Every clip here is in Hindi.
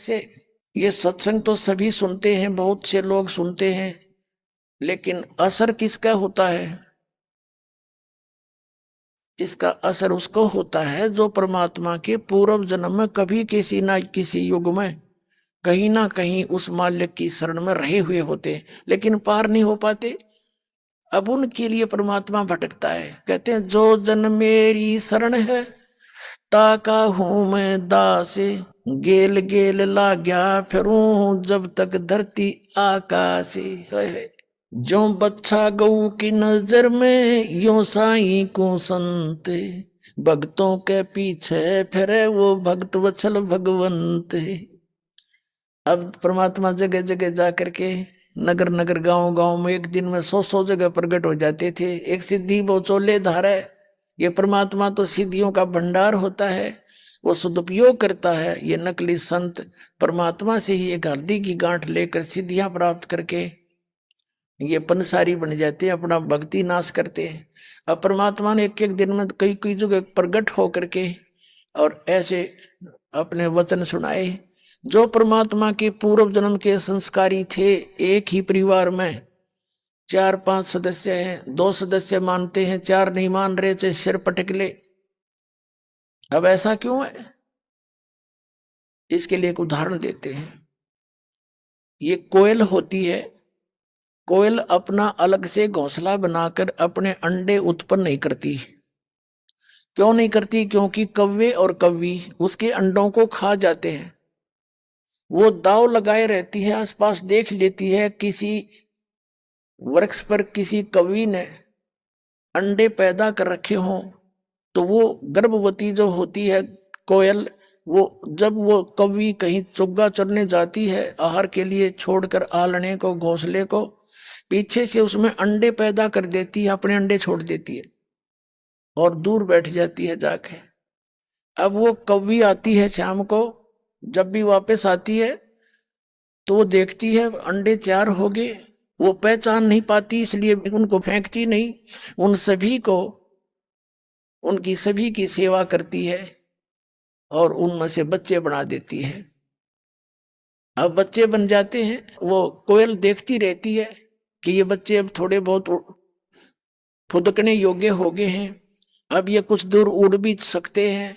कैसे? ये सत्संग तो सभी सुनते हैं, बहुत से लोग सुनते हैं, लेकिन असर किसका होता है? इसका असर उसको होता है जो परमात्मा के पूर्व जन्म में कभी किसी ना किसी युग में कहीं ना कहीं उस मालिक की शरण में रहे हुए होते, लेकिन पार नहीं हो पाते। अब उनके लिए परमात्मा भटकता है। कहते हैं जो जन मेरी शरण है, ताका हूं मैं दासे, गेल गेल ला गया फिरूं जब तक धरती आकाशे। जो बच्चा गऊ की नजर में, यो साईं को संत, भक्तों के पीछे फिरे वो भक्त वत्सल भगवंत। अब परमात्मा जगह जगह जा करके, नगर नगर गांव गांव में एक दिन में 100 जगह प्रकट हो जाते थे। एक सिद्धि वो चोले धारा है। ये परमात्मा तो सिद्धियों का भंडार होता है, वो सदुपयोग करता है। ये नकली संत परमात्मा से ही एक हल्दी की गांठ लेकर सिद्धियां प्राप्त करके ये पंसारी बन जाते हैं, अपना भक्ति नाश करते हैं। अब परमात्मा ने एक एक दिन में कई कई जगह प्रकट होकर के और ऐसे अपने वचन सुनाए। जो परमात्मा के पूर्व जन्म के संस्कारी थे, एक ही परिवार में 4-5 सदस्य हैं, 2 सदस्य मानते हैं, 4 नहीं मान रहे, चाहे सिर पटक ले। अब ऐसा क्यों है? इसके लिए एक उदाहरण देते हैं। ये कोयल होती है, कोयल अपना अलग से घोंसला बनाकर अपने अंडे उत्पन्न नहीं करती। क्यों नहीं करती? क्योंकि कौवे और कौवी उसके अंडों को खा जाते हैं। वो दाव लगाए रहती है, आसपास देख लेती है किसी वृक्ष पर किसी कवि ने अंडे पैदा कर रखे हों, तो वो गर्भवती जो होती है कोयल, वो जब वो कवि कहीं चुग्गा चरने जाती है आहार के लिए, छोड़कर आलने को घोंसले को, पीछे से उसमें अंडे पैदा कर देती है, अपने अंडे छोड़ देती है और दूर बैठ जाती है जाके। अब वो कौवी आती है शाम को, जब भी वापस आती है तो वो देखती है अंडे 4 हो गए। वो पहचान नहीं पाती, इसलिए उनको फेंकती नहीं, उन सभी को, उनकी सभी की सेवा करती है और उनमें से बच्चे बना देती है। अब बच्चे बन जाते हैं, वो कोयल देखती रहती है कि ये बच्चे अब थोड़े बहुत फुदकने योग्य हो गए हैं, अब ये कुछ दूर उड़ भी सकते हैं,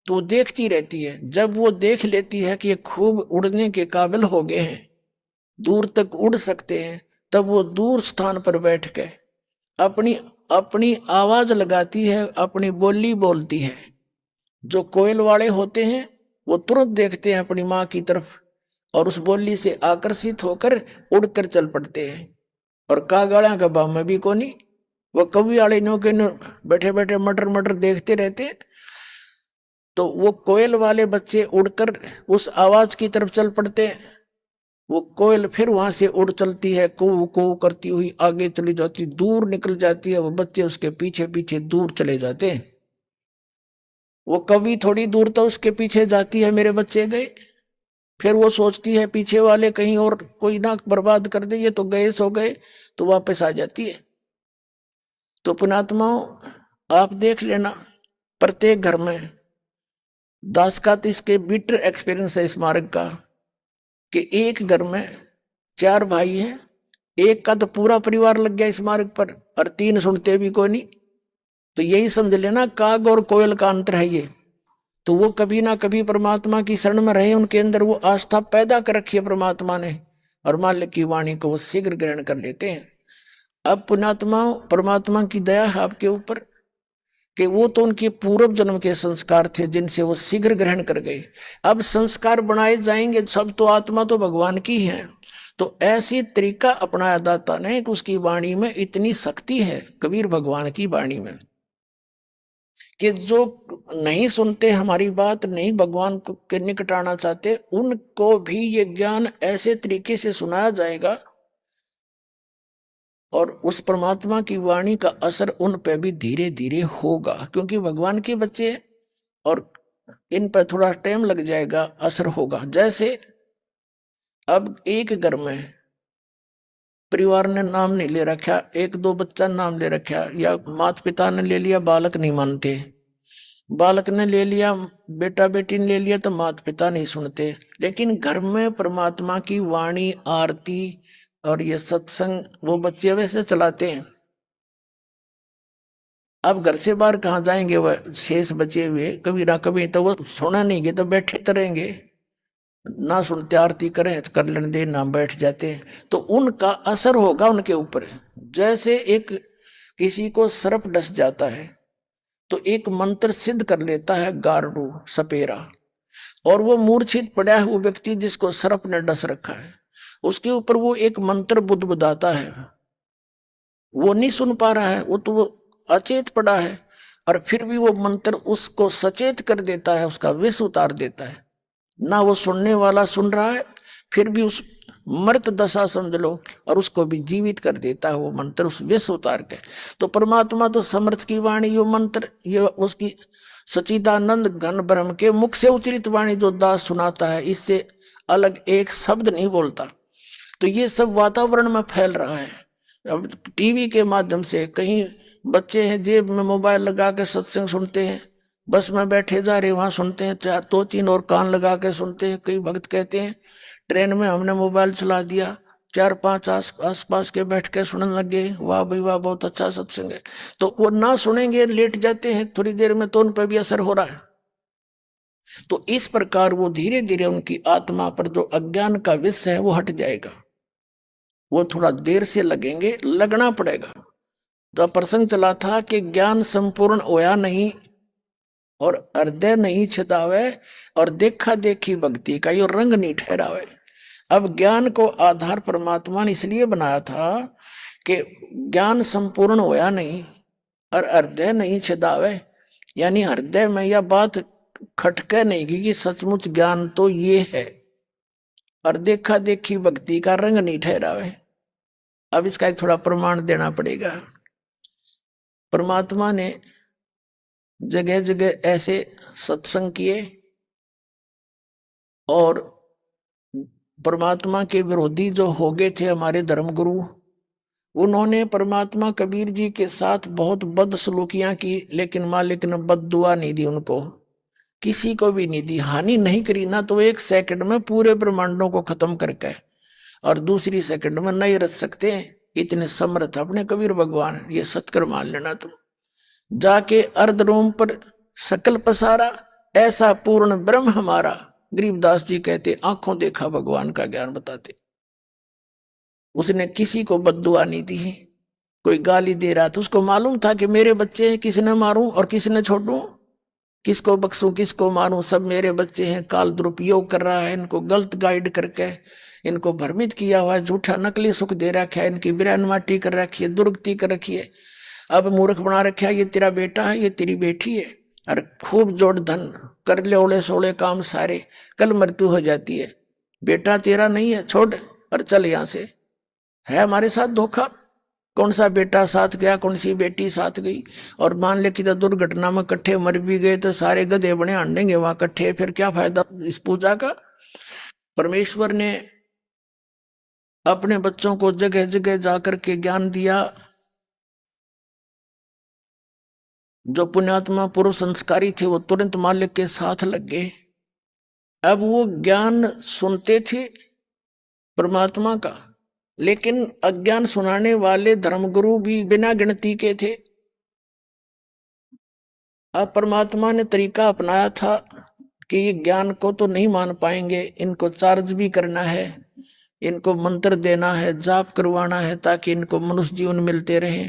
तो वो देखती रहती है। जब वो देख लेती है कि ये खूब उड़ने के काबिल हो गए हैं, दूर तक उड़ सकते हैं, तब वो दूर स्थान पर बैठ के अपनी अपनी आवाज लगाती है, अपनी बोली बोलती है। जो कोयल वाले होते हैं वो तुरंत देखते हैं अपनी माँ की तरफ और उस बोली से आकर्षित होकर उड़कर चल पड़ते हैं। और कागड़ा का भाव में भी कोनी, वो कवि वाले नो के नो बैठे बैठे मटर मटर देखते रहते हैं। तो वो कोयल वाले बच्चे उड़कर उस आवाज की तरफ चल पड़ते हैं। वो कोयल फिर वहां से उड़ चलती है, को करती हुई आगे चली जाती, दूर निकल जाती है। वो बच्चे उसके पीछे पीछे दूर चले जाते हैं। वो कवि थोड़ी दूर तो उसके पीछे जाती है, मेरे बच्चे गए। फिर वो सोचती है पीछे वाले कहीं और कोई ना बर्बाद कर दे, ये तो गए सो गए, तो वापस आ जाती है। तो पुणात्माओं, आप देख लेना, प्रत्येक घर में दास का तो इसके बिटर एक्सपीरियंस है इस मार्ग का, कि एक घर में 4 भाई हैं, एक का तो पूरा परिवार लग गया इस मार्ग पर और 3 सुनते भी कोई नहीं। तो यही समझ लेना काग और कोयल का अंतर है ये। तो वो कभी ना कभी परमात्मा की शरण में रहे, उनके अंदर वो आस्था पैदा कर रखी है परमात्मा ने, और मालिक की वाणी को वो शीघ्र ग्रहण कर लेते हैं। अब पुण्यात्मा, परमात्मा की दया है आपके ऊपर कि वो तो उनके पूर्व जन्म के संस्कार थे जिनसे वो शीघ्र ग्रहण कर गए। अब संस्कार बनाए जाएंगे, सब तो आत्मा तो भगवान की है। तो ऐसी तरीका अपनाया दाता ने कि उसकी वाणी में इतनी शक्ति है, कबीर भगवान की वाणी में, कि जो नहीं सुनते हमारी बात, नहीं भगवान के निकट आना चाहते, उनको भी ये ज्ञान ऐसे तरीके से सुनाया जाएगा और उस परमात्मा की वाणी का असर उन पे भी धीरे धीरे होगा, क्योंकि भगवान के बच्चे हैं और इन पर थोड़ा टाइम लग जाएगा, असर होगा। जैसे अब एक घर में परिवार ने नाम नहीं ले रखा, 1-2 बच्चा नाम ले रखा, या माता पिता ने ले लिया, बालक नहीं मानते, बालक ने ले लिया, बेटा बेटी ने ले लिया तो माता पिता नहीं सुनते। लेकिन घर में परमात्मा की वाणी, आरती और ये सत्संग वो बच्चे वैसे चलाते हैं। अब घर से बाहर कहाँ जाएंगे वह शेष बचे हुए, कभी ना कभी तो वो सुना नहीं गए तो बैठे तो रहेंगे, ना सुनते आरती करें कर लेने दे, ना बैठ जाते हैं, तो उनका असर होगा उनके ऊपर। जैसे एक किसी को सर्प डस जाता है तो एक मंत्र सिद्ध कर लेता है गारडू सपेरा, और वो मूर्छित पड़ा है वो व्यक्ति जिसको सर्प ने डस रखा है, उसके ऊपर वो एक मंत्र बुदबुदाता है, वो नहीं सुन पा रहा है, वो अचेत पड़ा है, और फिर भी वो मंत्र उसको सचेत कर देता है, उसका विष उतार देता है। ना वो सुनने वाला सुन रहा है, फिर भी उस मृत दशा समझ लो, और उसको भी जीवित कर देता है वो मंत्र उस विष उतार के। तो परमात्मा तो समर्थ की वाणी, ये मंत्र, ये उसकी सचिदानंद घन ब्रह्म के मुख से उच्चरित वाणी जो दास सुनाता है, इससे अलग एक शब्द नहीं बोलता। तो ये सब वातावरण में फैल रहा है। अब टीवी के माध्यम से कहीं बच्चे हैं जेब में मोबाइल लगा के सत्संग सुनते हैं, बस में बैठे जा रहे वहां सुनते हैं, चार दो तीन और कान लगा के सुनते हैं। कई भक्त कहते हैं ट्रेन में हमने मोबाइल चला दिया, चार पांच आस पास के बैठ के सुनने लगे, वाह भाई वाह बहुत अच्छा सत्संग है। तो वो ना सुनेंगे, लेट जाते हैं थोड़ी देर में, तो उन पर भी असर हो रहा है। तो इस प्रकार वो धीरे धीरे उनकी आत्मा पर जो अज्ञान का विष है वो हट जाएगा। वो थोड़ा देर से लगेंगे, लगना पड़ेगा। तो प्रसंग चला था कि ज्ञान संपूर्ण होया नहीं और हृदय नहीं छिदावे, और देखा देखी भक्ति का यो रंग नहीं ठहरावे। अब ज्ञान को आधार परमात्मा ने इसलिए बनाया था कि ज्ञान संपूर्ण होया नहीं और हृदय नहीं छिदावे, यानी हृदय में यह बात खटके नहीं कि सचमुच ज्ञान तो ये है, और देखा देखी भक्ति का रंग नहीं ठहरावे। अब इसका एक थोड़ा प्रमाण देना पड़ेगा। परमात्मा ने जगह जगह ऐसे सत्संग किए, और परमात्मा के विरोधी जो हो गए थे हमारे धर्मगुरु, उन्होंने परमात्मा कबीर जी के साथ बहुत बदसलूकियां की, लेकिन मालिक ने बद्दुआ नहीं दी उनको, किसी को भी नहीं दी, हानि नहीं करी ना। तो एक सेकंड में पूरे ब्रह्मांडों को खत्म करके और दूसरी सेकंड में नहीं रच सकते, इतने समर्थ अपने कबीर भगवान, ये सत्कर मान लेना तुम। जाके अर्ध रोम पर सकल पसारा, ऐसा पूर्ण ब्रह्म हमारा। गरीबदास जी कहते आंखों देखा भगवान का ज्ञान बताते। उसने किसी को बद्दुआ नहीं दी, कोई गाली दे रहा था उसको मालूम था कि मेरे बच्चे हैं, किसने मारूं और किसने छोड़ूं, किसको बख्सूं किसको मारूं, सब मेरे बच्चे हैं। काल दुरुपयोग कर रहा है, इनको गलत गाइड करके इनको भ्रमित किया हुआ है, झूठा नकली सुख दे रखा है, इनकी बिरान माटी कर रखी है, दुर्गति कर रखी है, अब मूर्ख बना रखा है, ये तेरा बेटा है ये तेरी बेटी है, और खूब जोड़ धन कर ले ओले सोले काम सारे, कल मृत्यु हो जाती है, बेटा तेरा नहीं है छोड़ और चल यहाँ से। है हमारे साथ धोखा, कौन सा बेटा साथ गया कौन सी बेटी साथ गई, और मान ले कि तो दुर्घटना में इकट्ठे मर भी गए तो सारे गधे बने आंडेंगे वहां इकट्ठे, फिर क्या फायदा इस पूजा का। परमेश्वर ने अपने बच्चों को जगह जगह जाकर के ज्ञान दिया। जो पुण्यात्मा पूर्व संस्कारी थे वो तुरंत मालिक के साथ लग गए। अब वो ज्ञान सुनते थे परमात्मा का, लेकिन अज्ञान सुनाने वाले धर्मगुरु भी बिना गिनती के थे। अब परमात्मा ने तरीका अपनाया था कि ये ज्ञान को तो नहीं मान पाएंगे, इनको चार्ज भी करना है, इनको मंत्र देना है, जाप करवाना है, ताकि इनको मनुष्य जीवन मिलते रहे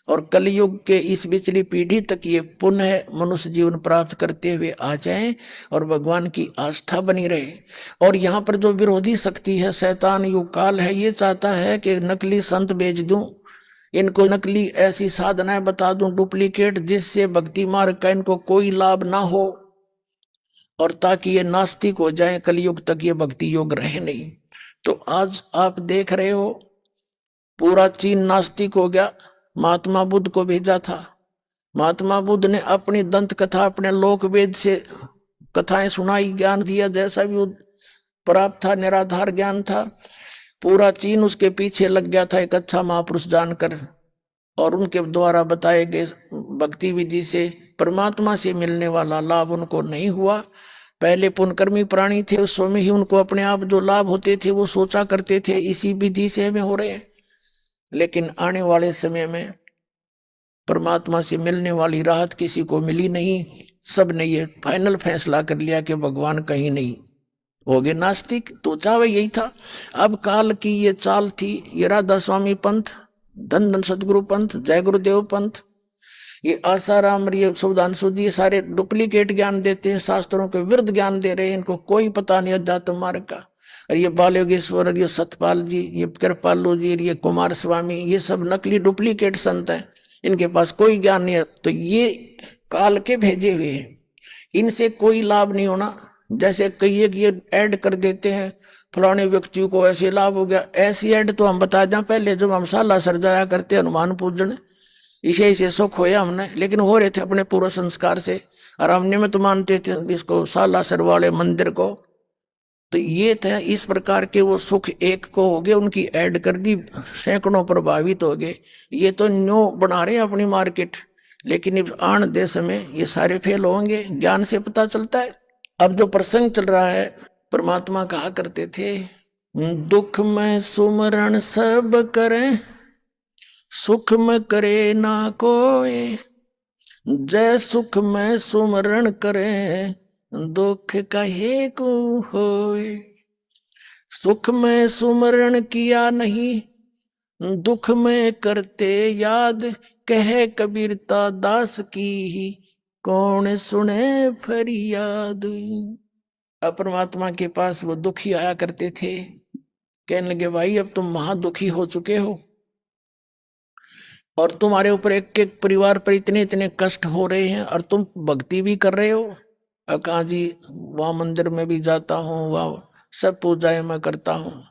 और कलयुग के इस पिछली पीढ़ी तक ये पुनः मनुष्य जीवन प्राप्त करते हुए आ जाएं और भगवान की आस्था बनी रहे। और यहाँ पर जो विरोधी शक्ति है, शैतान युग काल है, ये चाहता है कि नकली संत भेज दूं, इनको नकली ऐसी साधनाएं बता दूं डुप्लीकेट, जिससे भक्ति मार्ग का इनको कोई लाभ ना हो, और ताकि ये नास्तिक हो जाए, कलयुग तक ये भक्ति योग रहे नहीं। तो आज आप देख रहे हो पूरा चीन नास्तिक हो गया। महात्मा बुद्ध को भेजा था, महात्मा बुद्ध ने अपनी दंत कथा अपने लोक वेद से कथाएं सुनाई, ज्ञान दिया, जैसा भी प्राप्त था, निराधार ज्ञान था। पूरा चीन उसके पीछे लग गया था एक अच्छा महापुरुष जानकर, और उनके द्वारा बताए गए भक्ति विधि से परमात्मा से मिलने वाला लाभ उनको नहीं हुआ। पहले पुण्यकर्मी प्राणी थे, उस समय ही उनको अपने आप जो लाभ होते थे वो सोचा करते थे इसी विधि से हमें हो रहे हैं। लेकिन आने वाले समय में परमात्मा से मिलने वाली राहत किसी को मिली नहीं। सब ने ये फाइनल फैसला कर लिया कि भगवान कहीं नहीं, हो गए नास्तिक। तो चाहे यही था। अब काल की ये चाल थी, ये राधा स्वामी पंथ, धन धन सदगुरु पंथ, जय गुरुदेव पंथ, ये आसाराम, ये सुधांशु जी, सारे डुप्लीकेट ज्ञान देते हैं, शास्त्रों के विरुद्ध ज्ञान दे रहे हैं। इनको कोई पता नहीं अध्यात्म मार्ग का। और ये बाल योगेश्वर और ये सतपाल जी, ये कृपालु जी, ये कुमार स्वामी, ये सब नकली डुप्लीकेट संत हैं। इनके पास कोई ज्ञान नहीं है। तो ये काल के भेजे हुए हैं, इनसे कोई लाभ नहीं होना। जैसे कई एक ये ऐड कर देते हैं फलाने व्यक्ति को ऐसे लाभ हो गया, ऐसी ऐड तो हम बता दें पहले जब हम साला सर जाया करते हनुमान पूजन, इसे सुख होया हमने, लेकिन हो रहे थे अपने पूर्व संस्कार से। और हमने में तो मानते थे इसको सालासर वाले मंदिर को। तो ये थे इस प्रकार के वो सुख एक को हो गए, उनकी ऐड कर दी, सैकड़ों प्रभावित हो गए। ये तो न्यू बना रहे हैं अपनी मार्केट, लेकिन आन देश में ये सारे फेल होंगे। ज्ञान से पता चलता है। अब जो प्रसंग चल रहा है, परमात्मा कहा करते थे दुख में सुमरण सब करें, सुख में करे ना कोई, जय सुख में सुमरण करे, दुख कहे को होए। सुख में सुमरण किया नहीं, दुख में करते याद, कहे कबीरता दास की ही, कौन सुने फरियाद। अब परमात्मा के पास वो दुखी आया करते थे, कहने लगे भाई अब तुम महादुखी हो चुके हो और तुम्हारे ऊपर एक एक परिवार पर इतने इतने कष्ट हो रहे हैं और तुम भक्ति भी कर रहे हो। कहा जी वहां मंदिर में भी जाता हूँ, वहाँ सब पूजाएं मैं करता हूँ।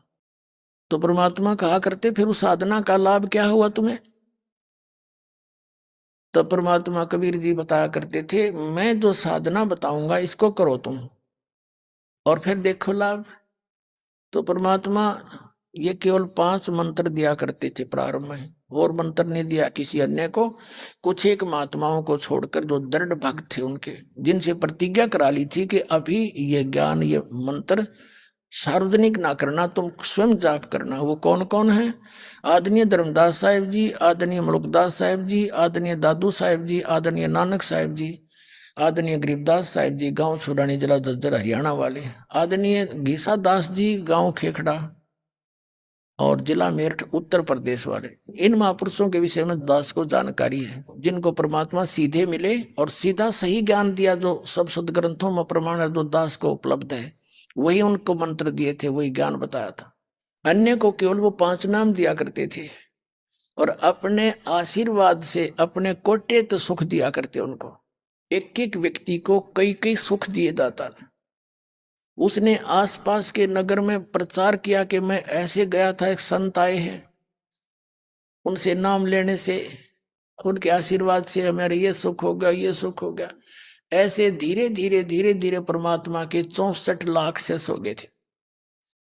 तो परमात्मा कहा करते फिर उस साधना का लाभ क्या हुआ तुम्हें? तो परमात्मा कबीर जी बताया करते थे मैं जो साधना बताऊंगा इसको करो तुम और फिर देखो लाभ। तो परमात्मा ये केवल 5 मंत्र दिया करते थे प्रारंभ में, और मंत्र नहीं दिया किसी अन्य को। कुछ एक महात्माओं को छोड़कर जो दृढ़ भक्त थे उनके, जिनसे प्रतिज्ञा करा ली थी कि अभी ये ज्ञान ये मंत्र सार्वजनिक ना करना, तुम स्वयं जाप करना। वो कौन कौन है? आदरणीय धर्मदास साहिब जी, आदरणीय मलुकदास साहिब जी, आदरणीय दादू साहिब जी, आदरणीय नानक साहिब जी, आदरणीय गरीबदास साहिब जी गांव छुड़ानी जिला जज्जर हरियाणा वाले, आदरणीय घीसा दास जी गांव खेखड़ा और जिला मेरठ उत्तर प्रदेश वाले। इन महापुरुषों के विषय में दास को जानकारी है, जिनको परमात्मा सीधे मिले और सीधा सही ज्ञान दिया, जो सब सदग्रंथों में प्रमाण है, जो दास को उपलब्ध है, वही उनको मंत्र दिए थे, वही ज्ञान बताया था। अन्य को केवल वो 5 नाम दिया करते थे और अपने आशीर्वाद से अपने कोटे तो सुख दिया करते उनको। एक एक व्यक्ति को कई कई सुख दिए जाता था। उसने आसपास के नगर में प्रचार किया कि मैं ऐसे गया था, एक संत आए हैं, उनसे नाम लेने से उनके आशीर्वाद से हमारे ये सुख हो गया, ये सुख हो गया। ऐसे धीरे धीरे धीरे धीरे परमात्मा के 64 लाख शिष्य हो गए थे।